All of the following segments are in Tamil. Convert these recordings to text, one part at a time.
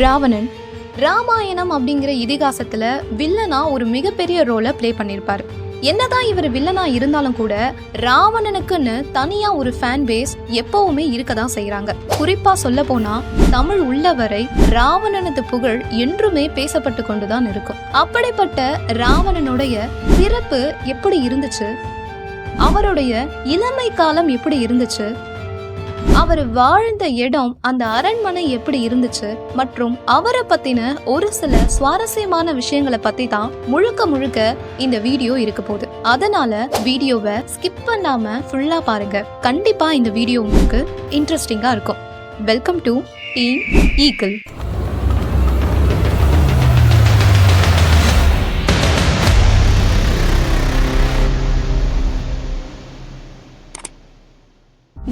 ராவணன் ராமாயணம் அப்படிங்கிற இதிகாசத்துல வில்லனா ஒரு மிகப்பெரிய ரோலை பிளே பண்ணியிருப்பாரு. என்னதான் இவர் வில்லனா இருந்தாலும் கூட ராவணனுக்குன்னு தனியா ஒரு ஃபேன் பேஸ் எப்பவுமே இருக்கதான் செய்யறாங்க. குறிப்பா சொல்ல போனா தமிழ் உள்ளவரை ராவணனது புகழ் என்றுமே பேசப்பட்டு கொண்டுதான் இருக்கும். அப்படிப்பட்ட ராவணனுடைய பிறப்பு எப்படி இருந்துச்சு, அவருடைய இளமை காலம் எப்படி இருந்துச்சு, அவர் வாழ்ந்த இடம் அந்த அரண்மனை எப்படி இருந்துச்சு மற்றும் அவரை பத்தின ஒரு சில சுவாரஸ்யமான விஷயங்களை பத்தி தான் முழுக்க இந்த வீடியோ இருக்க போகுது. அதனால வீடியோவை ஸ்கிப் பண்ணாம ஃபுல்லா பாருங்க. கண்டிப்பா இந்த வீடியோ உங்களுக்கு இன்ட்ரெஸ்டிங்கா இருக்கும். Welcome to team Eagle.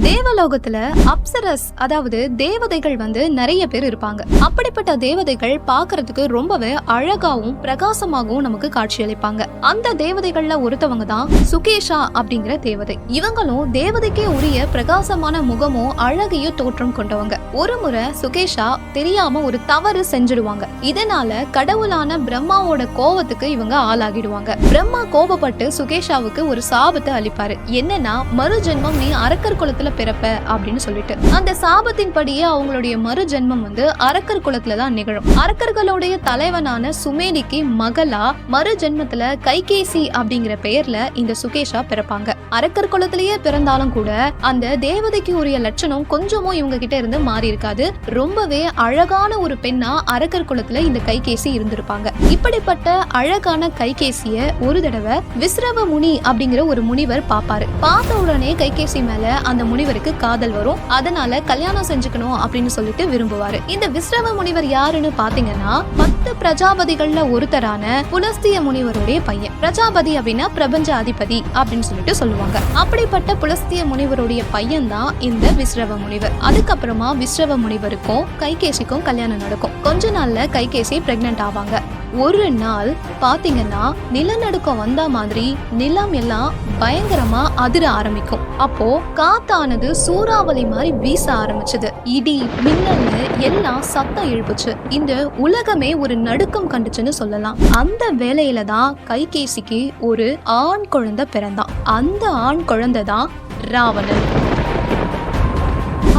தேவலோகத்துல அப்சரஸ் அதாவது தேவதைகள் நிறைய பேர் இருப்பாங்க. அப்படிப்பட்ட தேவதைகள் பாக்குறதுக்கு ரொம்பவே அழகாவும் பிரகாசமாகவும் நமக்கு காட்சியளிப்பாங்க. அந்த தேவதைகள்ல ஒருத்தவங்க தான் சுகேஷா அப்படிங்கிற தேவதை. இவங்களும் தேவதைக்கே உரிய பிரகாசமான முகமும் அழகையோ தோற்றம் கொண்டவங்க. ஒரு முறை சுகேஷா தெரியாம ஒரு தவறு செஞ்சிடுவாங்க. இதனால கடவுளான பிரம்மாவோட கோபத்துக்கு இவங்க ஆளாகிடுவாங்க. பிரம்மா கோபப்பட்டு சுகேஷாவுக்கு ஒரு சாபத்தை அளிப்பாரு. என்னன்னா, மறு ஜென்மம் நீ அரக்கர் குலத்துல பிறப்ப அப்படின்னு சொல்லிட்டு. அந்த சாபத்தின் படியே அவங்களுடைய மறு ஜென்மம் அரக்கர் குலத்துல தான் நிகழும். அரக்கர்களுடைய தலைவனான சுமேலிக்கு மகளா மறு ஜென்மத்துல கைகேசி அப்படிங்கிற பெயர்ல இந்த சுகேஷா பிறப்பாங்க. அரக்கர் குலத்திலேயே பிறந்தாலும் கூட அந்த தேவதைக்கு உரிய லட்சணம் கொஞ்சமும் இவங்க கிட்ட இருந்து மாறி இருக்காது. ரொம்பவே அழகான ஒரு பெண்ணா அரக்கர் குலத்துல இந்த கைகேசி இருந்திருப்பாங்க. இப்படிப்பட்ட அழகான கைகேசிய ஒரு தடவை விஸ்ரவ முனி அப்படிங்கிற ஒரு முனிவர் பாப்பாரு. பார்த்த உடனே கைகேசி மேல அந்த முனிவருக்கு காதல் வரும். அதனால கல்யாணம் செஞ்சுக்கணும் அப்படின்னு சொல்லிட்டு விரும்புவாரு. இந்த விஸ்ரவ முனிவர் யாருன்னு பாத்தீங்கன்னா 10 பிரஜாபதிகள்ல ஒருத்தரான புலஸ்திய முனிவருடைய பையன். பிரஜாபதி அப்படின்னா பிரபஞ்ச அதிபதி அப்படின்னு சொல்லிட்டு சொல்லுவாங்க. அப்படிப்பட்ட புலஸ்திய முனிவருடைய பையன் தான் இந்த விஸ்ரவ முனிவர். அதுக்கப்புறமா விஸ்ரவ முனிவருக்கும் கைகேசிக்கும் கல்யாணம் நடக்கும். கொஞ்ச நாள்ல கைகேசி பிரெக்னன்ட் ஆவாங்க. ஒரு நாள் பாத்தீங்கன்னா நிலநடுக்கம் வந்த மாதிரி நிலம் எல்லாம் பயங்கரமா அதிர ஆரம்பிக்கும். அப்போ காத்தானது சூறாவளி மாதிரி வீச ஆரம்பிச்சது. இடி மின்னல் எல்லாம் சத்தம் எழுப்புச்சு. இந்த உலகமே ஒரு நடுக்கம் கண்டுச்சுன்னு சொல்லலாம். அந்த வேளையில தான் கைகேசிக்கு ஒரு ஆண் குழந்தை பிறந்தான். அந்த ஆண் குழந்தை தான் ராவணன்.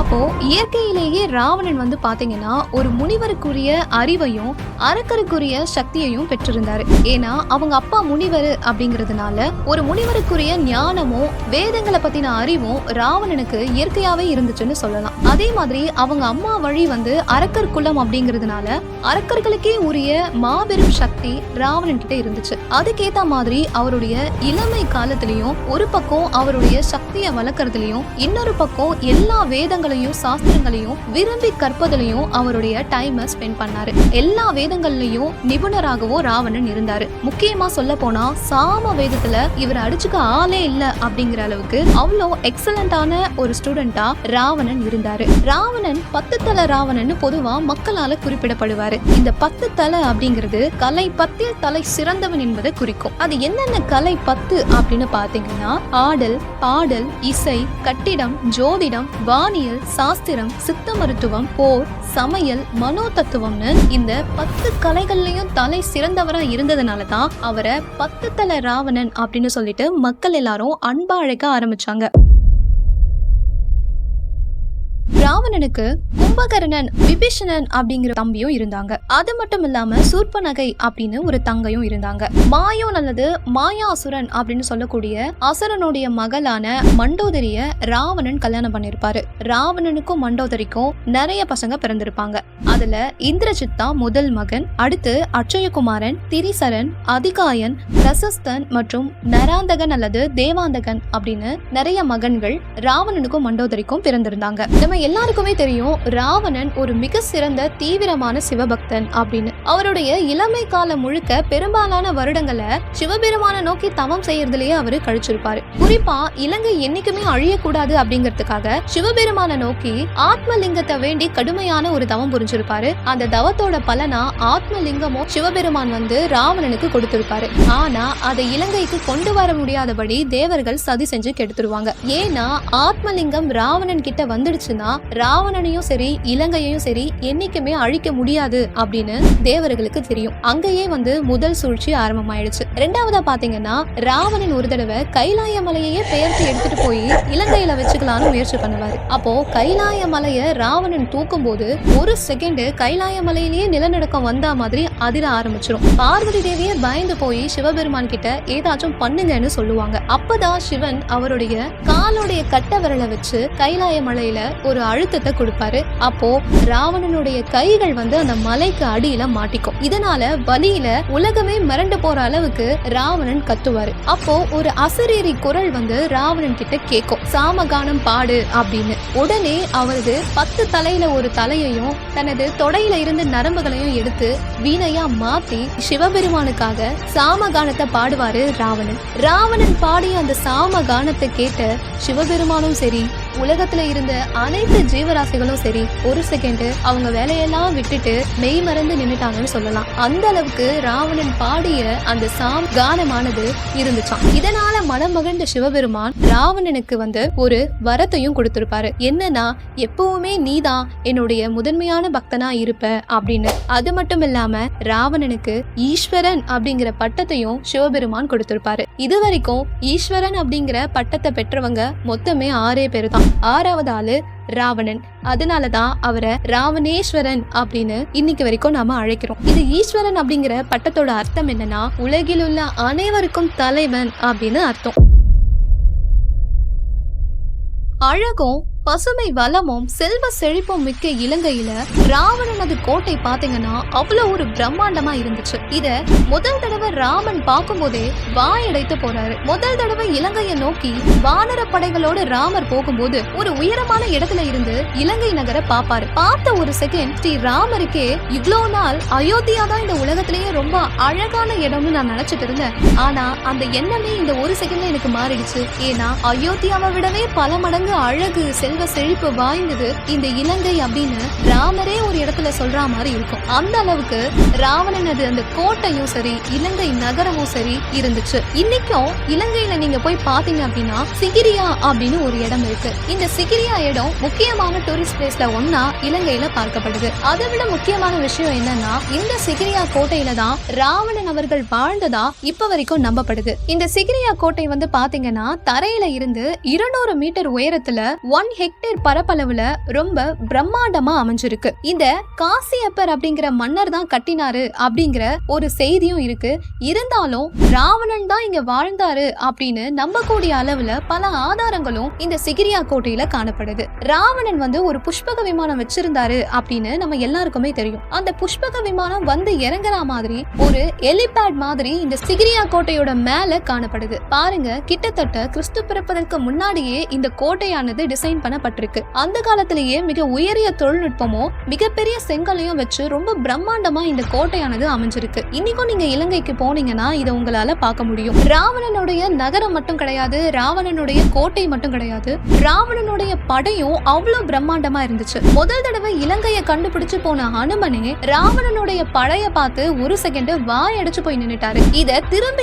அப்போ இயற்கையிலேயே ராவணன் பாத்தீங்கன்னா ஒரு முனிவருக்குரிய அறிவையும் அரக்கருக்குரிய சக்தியையும் பெற்றிருந்தாரு. ஏன்னா அவங்க அப்பா முனிவர் அப்படிங்கிறதுனால ஒரு முனிவருக்குரிய ஞானமும் வேதங்களை பத்தின அறிவும் ராவணனுக்கு இயற்கையாவே இருந்துச்சுன்னு சொல்லலாம். அதே மாதிரி அவங்க அம்மா வழி அரக்கர் குலம் அப்படிங்கிறதுனால அரக்கர்களுக்கே உரிய மாபெரும் சக்தி ராவணன் கிட்ட இருந்துச்சு. அதுக்கேத்த மாதிரி அவருடைய இளமை காலத்திலையும் ஒரு பக்கம் அவருடைய சக்தியை வளர்க்கறதுலயும் இன்னொரு பக்கம் எல்லா வேதங்களையும் சாஸ்திரங்களையும் விரும்பி கற்பதிலையும் அவருடைய டைமை ஸ்பெண்ட் பண்ணாரு. எல்லா வேதங்கள்லயும் நிபுணராகவும் ராவணன் இருந்தாரு. முக்கியமா சொல்ல போனா சாம வேதத்துல இவர் அடிச்சுக்க ஆளே இல்ல அப்படிங்கிற அளவுக்கு அவ்வளோ எக்ஸலண்டான ஒரு ஸ்டூடெண்டா ராவணன் இருந்தாரு. ராவணன் 10 தலை ராவணன் பொதுவா மக்களால குறிப்பிடப்படுவாரு. இந்த 10 தலை அப்படிங்கிறது கலை 10 தலை சிறந்தவன் என்பதை குறிக்கும். அது என்னென்ன கலை 10 அப்படின்னு பாத்தீங்கன்னா ஆடல், பாடல், இசை, கட்டிடம், ஜோதிடம், வானியல், சாஸ்திரம், சித்த மருத்துவம், போர், சமையல், மனோ தத்துவம்னு இந்த 10 கலைகள்லயும் தலை சிறந்தவரா இருந்ததுனாலதான் அவரை 10 தலை ராவணன் அப்படின்னு சொல்லிட்டு மக்கள் எல்லாரும் அன்பா அழைக்க ஆரம்பிச்சாங்க. ராவணனுக்கு கும்பகர்ணன், விபீஷணன் அப்படிங்கிற தம்பியும் இருந்தாங்க. அது மட்டும் இல்லாம சூர்பனகை அப்படின்னு ஒரு தங்கையும் இருந்தாங்க. மாயோன் அல்லது மாயாசுரன் அப்படின்னு சொல்லக்கூடிய அசுரனுடைய மகளான மண்டோதரிய ராவணன் கல்யாணம் பண்ணிருப்பாரு. ராவணனுக்கும் மண்டோதரிக்கும் நிறைய பசங்க பிறந்திருப்பாங்க. அதுல இந்திரஜித் தான் முதல் மகன். அடுத்து அட்சயகுமாரன், திரிசரன், அதிகாயன், பிரசஸ்தன் மற்றும் நராந்தகன் அல்லது தேவாந்தகன் அப்படின்னு நிறைய மகன்கள் ராவணனுக்கும் மண்டோதரிக்கும் பிறந்திருந்தாங்க. நம்ம எல்லாருக்குமே தெரியும் ராவணன் ஒரு மிக சிறந்த தீவிரமான சிவபக்தன் அப்படின்னு. அவருடைய இளமை காலம் முழுக்க பெரும்பாலான வருடங்களை சிவபெருமான நோக்கி தவம் செய்யறதுலயே அவரு கழிச்சிருப்பாரு. குறிப்பா இலங்கை என்னைக்குமே அழியக்கூடாது அப்படிங்கிறதுக்காக சிவபெருமான நோக்கி ஆத்மலிங்கத்தை வேண்டி கடுமையான ஒரு தவம் புரிஞ்சிருப்பாரு. அந்த தவத்தோட பலனா ஆத்மலிங்கமும் சிவபெருமான் ராவணனுக்கு கொடுத்திருப்பாரு. ஆனா அதை இலங்கைக்கு கொண்டு வர முடியாதபடி தேவர்கள் சதி செஞ்சு கெடுத்துருவாங்க. ஏன்னா ஆத்மலிங்கம் ராவணன் கிட்ட வந்துடுச்சுன்னா ராவணனையும் சரி இலங்கையையும் சரி என்னைக்குமே அழிக்க முடியாது அப்படின்னு தேவர்களுக்கு தெரியும். அங்கேயே முதல் சூழ்ச்சி ஆரம்பமாயிடுச்சு. ரெண்டாவதா பாத்தீங்கன்னா ராவணன் ஒரு தடவை கைலாய மலையையே பெயர்த்து எடுத்துட்டு போய் இலங்கையில வச்சுக்கலாம்னு முயற்சி பண்ணுவாரு. அப்போ கைலாய மலைய ராவணன் தூக்கும் போது ஒரு செகண்ட் கைலாய மலையிலேயே நிலநடுக்கம் வந்தா மாதிரி அதிர ஆரம்பிச்சிடும். பார்வதி தேவியே பயந்து போய் சிவபெருமான் கிட்ட ஏதாச்சும் பண்ணுங்கன்னு சொல்லுவாங்க. அப்பதான் சிவன் அவருடைய காலுடைய கட்ட விரலை வச்சு கைலாய மலையில ஒரு அழுத்தத்தை கொடுப்பாரு. அப்போ ராவணனுடைய கைகள் அந்த மலைக்கு அடியில மாட்டிக்கும். இதனால வலியில உலகமே மிரண்டு போற அளவுக்கு ராவணன் கத்துவாரு. அப்போ ஒரு அசரீரி குரல் ராவணன் கிட்ட கேட்கும், சாமகானம் பாடு அப்படின்னு. உடனே அவரது 10 தலையில ஒரு தலையையும் தனது தொடையில இருந்து நரம்புகளையும் எடுத்து வீணையா மாத்தி சிவபெருமானுக்காக சாமகானத்தை பாடுவாரு ராவணன். ராவணன் பாடிய அந்த சாமகானத்தை கேட்ட சிவபெருமானும் சரி உலகத்துல இருந்த அனைத்து ஜீவராசிகளும் சரி ஒரு செகண்ட் அவங்க வேலையெல்லாம் விட்டுட்டு மெய் மறந்து நின்னுட்டாங்கன்னு சொல்லலாம். அந்த அளவுக்கு ராவணன் பாடிய அந்த சாம் கானமானது இருந்துச்சாம். இதனால மனம் மகிழ்ந்த சிவபெருமான் ராவணனுக்கு ஒரு வரத்தையும் கொடுத்திருப்பாரு. என்னன்னா, எப்பவுமே நீதான் என்னுடைய முதன்மையான பக்தனா இருப்ப அப்படின்னு. அது மட்டும் இல்லாம ராவணனுக்கு ஈஸ்வரன் அப்படிங்கிற பட்டத்தையும் சிவபெருமான் கொடுத்திருப்பாரு. இதுவரைக்கும் ஈஸ்வரன் அப்படிங்கிற பட்டத்தை பெற்றவங்க மொத்தமே 6 பேர் தான். 6வது ஆளு ராவணன். அதனாலதான் அவரை ராவணேஸ்வரன் அப்படின்னு இன்னைக்கு வரைக்கும் நாம அழைக்கிறோம். இது ஈஸ்வரன் அப்படிங்கிற பட்டத்தோட அர்த்தம் என்னன்னா, உலகில் உள்ள அனைவருக்கும் தலைவன் அப்படின்னு அர்த்தம். அழகும் பசுமை வளமும் செல்வ செழிப்பும் மிக்க இலங்கையில ராவணனது கோட்டை பாத்தீங்கன்னா அவ்வளவு ஒரு பிரம்மாண்டமா இருந்துச்சு. இத முதல் தடவை ராமன் பார்க்கும் போதே வாயடைத்து போறாரு. முதல் தடவை இலங்கையை நோக்கி வானர படைகளோடு ராமர் போகும்போது ஒரு உயரமான இடத்துல இருந்து இலங்கை நகரை பாப்பாரு. பார்த்த ஒரு செகண்ட் ஸ்ரீ ராமருக்கே இவ்வளோ நாள் அயோத்தியா தான் இந்த உலகத்திலேயே ரொம்ப அழகான இடம்னு நான் நினைச்சிட்டு இருந்தேன். ஆனா அந்த எண்ணமே இந்த ஒரு செகண்ட்ல எனக்கு மாறிடுச்சு. ஏன்னா அயோத்தியாவை விடவே பல மடங்கு அழகு செழிப்பு வாய்ந்தது இந்த இலங்கை அப்படின்னு ராமரே ஒரு இடத்துல சொல்ற மாதிரி இருக்கும். அந்த அளவுக்கு ராவணனது அந்த கோட்டையும் சரி இலங்கை நகரமும் சரி இருந்துச்சு. இன்னைக்கும் இலங்கையில நீங்க போய் பாத்தீங்க அப்படின்னா சிகிரியா அப்படின்னு ஒரு இடம் இருக்கு. இந்த சிகிரியா இடம் முக்கியமான டூரிஸ்ட் பிளேஸ்ல ஒன்னா இலங்கையில பார்க்கப்படுது. அதை விட முக்கியமான விஷயம் என்னன்னா, இந்த சிகிரியா கோட்டையில தான் ராவணன் அவர்கள் வாழ்ந்ததா இப்ப வரைக்கும் நம்பப்படுது. இந்த சிகிரியா கோட்டை பாத்தீங்கன்னா தரையில இருந்து 200 மீட்டர் உயரத்துல 1 ஹெக்டேர் பரப்பளவுல ரொம்ப பிரம்மாண்டமா அமைஞ்சிருக்கு. இந்த காசியப்பர் அப்படிங்கிற மன்னர் தான் கட்டினாரு அப்படிங்கிற ஒரு செய்தியும் இருக்கு. இருந்தாலும் ராவணன் தான் இங்க வாழ்ந்தாரு அப்படின்னு நம்பக்கூடிய அளவுல பல ஆதாரங்களும் இந்த சிகிரியா கோட்டையில காணப்படுது. ராவணன் ஒரு புஷ்பக விமானம் வச்சிருந்தாரு அப்படின்னு நம்ம எல்லாருக்குமே தெரியும். அந்த புஷ்பக விமானம் இறங்குற மாதிரி ஒரு எலிபேட் மாதிரி இந்த சிகிரியா கோட்டையோட மேல காணப்படுது. பாருங்க, கிட்டத்தட்ட கிறிஸ்து பிறப்பதற்கு முன்னாடியே இந்த கோட்டையானது டிசைன் பண்ணப்பட்டிருக்கு. அந்த காலத்திலேயே மிக உயரிய தொழில்நுட்பமும் மிகப்பெரிய செங்கலையும் வச்சு ரொம்ப பிரம்மாண்டமா இந்த கோட்டையானது அமைஞ்சிருக்கு. இன்னைக்கும் நீங்க இலங்கைக்கு போனீங்கன்னா இதை உங்களால பார்க்க முடியும். ராவணனுடைய நகரம் மட்டும் கிடையாது, ராவணனுடைய கோட்டை மட்டும் கிடையாது, ராவணனுடைய படையும் அவ்வளவு பிரம்மாண்டமா இருந்துச்சு. முதல் தடவை இலங்கையை கண்டுபிடிச்சு போன ஹனுமனே ராவணனுடைய படைய பார்த்து ஒரு செகண்ட் வாய் அடிச்சு போய் நின்னுட்டாரு. இத திரும்பி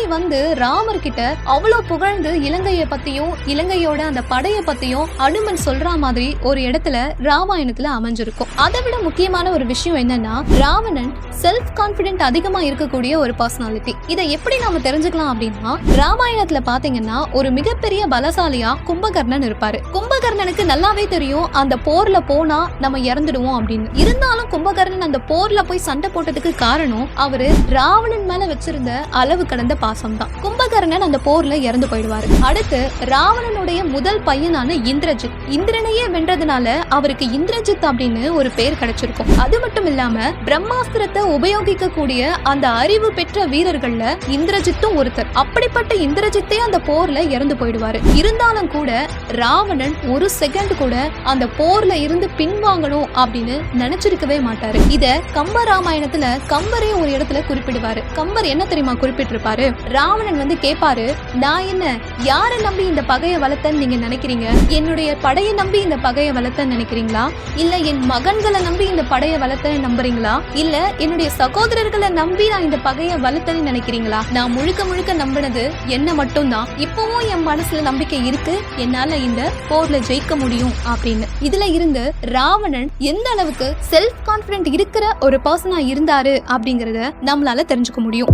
ராமர் கிட்ட அவ்வளவு புகழ்ந்து இலங்கையை பத்தியும் இலங்கையோட அந்த படைய பத்தியும் ஹனுமன் சொல்ற மாதிரி ஒரு இடத்துல ராமாயணத்துல அமைஞ்சிருக்கும். அதை விட முக்கியமான ஒரு விஷயம் என்னன்னா, ராவணன் செல்ஃப் கான்பிடென்ட் அதிகமா இருக்கக்கூடிய ஒரு பர்சனாலிட்டி. இதை எப்படி நாம தெரிஞ்சுக்கலாம் அப்படின்னா, ராமாயணத்துல பாத்தீங்கன்னா ஒரு மிகப்பெரிய பலசாலியா கும்பகர்ணன் இருப்பாரு. கும்பகர்ணனுக்கு நல்லாவே தெரியும் அந்த போர்ல போனா நம்ம இறந்துடுவோம் அப்படின்னு. இருந்தாலும் கும்பகர்ணன் அந்த போர்ல போய் சண்டை போட்டதுக்கு காரணம் அவரு ராவணன் மேல வச்சிருந்த அளவு கடந்த பாசம் தான். கும்பகர்ணன் அந்த போர்ல இறந்து போயிடுவாரு. அடுத்து ராவணனுடைய முதல் பையனான இந்திரஜித், இந்திரனையே வென்றதுனால அவருக்கு இந்திரஜித் அப்படின்னு ஒரு பேர் கிடைச்சிருக்கும். அது மட்டும் இல்லாம பிரம்மாஸ்திரத்தை உபயோகிக்க கூடிய அந்த அறிவு பெற்ற வீரர்கள்ல இந்திரஜித்தும் ஒருத்தர். அப்படிப்பட்ட இந்திரஜித்தே அந்த போர்ல இறந்து போயிடுவாரு. இருந்தாலும் கூட ராவணன் ஒரு செகண்ட் கூட அந்த போர்ல இருந்து பின்வாங்கணும் அப்படின்னு நினைச்சிருக்கவே மாட்டாரு. இத கம்ப ராமாயணத்துல கம்பரே ஒரு இடத்துல குறிப்பிடுவாரு. கம்பர் என்ன தெரியுமா குறிப்பிட்டிருப்பாரு, ராவணன் கேட்பாரு, நான் என்ன யாரை நம்பி இந்த பகையை வளர்த்தன்னு நீங்க நினைக்கிறீங்க? என்னுடைய படையை நம்பி இந்த பகையை வளர்த்தன்னு நினைக்கிறீங்களா? இல்ல என் மகன்களை நம்பி இந்த படையை வளர்த்தன்னு நம்புறீங்களா? இல்ல என்னுடைய சகோதரர்களை நம்பி நான் இந்த பகையை வளர்த்தன்னு நினைக்கிறீங்களா? நான் முழுக்க முழுக்க நம்பினது என்ன மட்டும்தான், இப்பவும் என் மனசுல நம்பிக்கை இருக்கு, என்னால இந்த போர்ல ஜெயிக்க முடியும் அப்படின்னு. இதுல இருந்து ராவணன் எந்த அளவுக்கு செல்ஃப் கான்பிடென்ட் இருக்கிற ஒரு பர்சனா இருந்தாரு அப்படிங்கறத நம்மளால தெரிஞ்சுக்க முடியும்.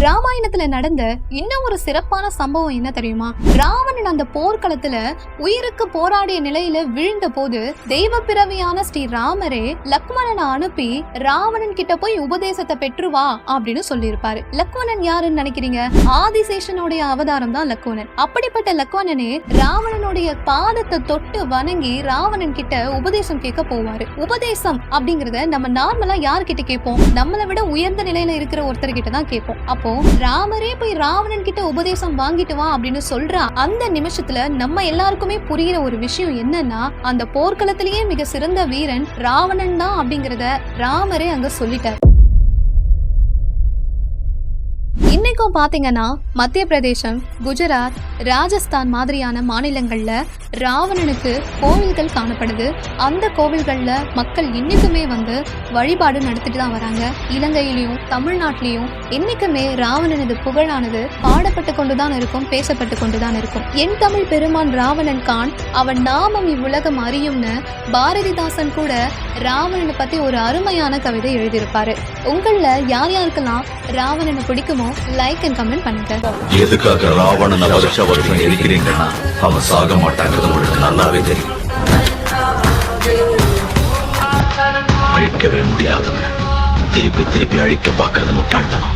ராமாயணத்துல நடந்த இன்னும் ஒரு சிறப்பான சம்பவம் என்ன தெரியுமா? ராவணன் அந்த போர்க்களத்துல உயிருக்கு போராடிய நிலையில விழுந்த போது தெய்வ பிறவியான ஸ்ரீ ராமரே லக்ஷ்மணனை அனுப்பி ராவணன் கிட்ட போய் உபதேசத்தை பெற்றுவா அப்படின்னு சொல்லியிருப்பாரு. லக்ஷ்மணன் யாருன்னு நினைக்கிறீங்க? ஆதிசேஷனுடைய அவதாரம் தான் லக்ஷ்மணன். அப்படிப்பட்ட லக்ஷ்மணனே ராவணனுடைய பாதத்தை தொட்டு வணங்கி ராவணன் கிட்ட உபதேசம் கேட்க போவாரு. உபதேசம் அப்படிங்கறத நம்ம நார்மலா யார்கிட்ட கேட்போம்? நம்மளை விட உயர்ந்த நிலையில இருக்கிற ஒருத்தர் கிட்ட தான் கேட்போம். அப்போ ராமரே போய் ராவணன் கிட்ட உபதேசம் வாங்கிட்டு வா அப்படின்னு சொல்ற அந்த நிமிஷத்துல நம்ம எல்லாருக்குமே புரியுற ஒரு விஷயம் என்னன்னா, அந்த போர்க்களத்திலேயே மிக சிறந்த வீரன் ராவணன் தான் அப்படிங்கறத ராமரே அங்க சொல்லிட்டார். இன்னைக்கும் பாத்தீங்கன்னா மத்திய பிரதேசம், குஜராத், ராஜஸ்தான் மாதிரியான மாநிலங்கள்ல ராவணனுக்கு கோவில்கள் காணப்படுது. அந்த கோவில்கள்ல மக்கள் இன்னைக்குமே வந்து வழிபாடு நடத்திட்டு தான் வராங்க. இலங்கையிலையும் தமிழ்நாட்டிலையும் இன்னைக்குமே ராவணனது புகழானது பாடப்பட்டு கொண்டுதான் இருக்கும், பேசப்பட்டு கொண்டுதான் இருக்கும். என் தமிழ் பெருமான் ராவணன் கான், அவன் நாமம் இவ்வுலகம் அறியும்னு பாரதிதாசன் கூட ராவணனை பத்தி ஒரு அருமையான கவிதை எழுதியிருப்பாரு. உங்கள யார் யாருக்கெல்லாம் ராவணனை பிடிக்குமோ லைக் அண்ட் கமெண்ட் பண்ணுங்க. எதுக்காக ராவணன் அவர்ஷவர்களை இருக்கிறீங்கன்னா அவன் சாக மாட்டாங்கிறது உங்களுக்கு நல்லாவே தெரியும். அழிக்கவே முடியாதவன் திருப்பி திருப்பி அழிக்க பார்க்கறது முட்டாள்தனம்.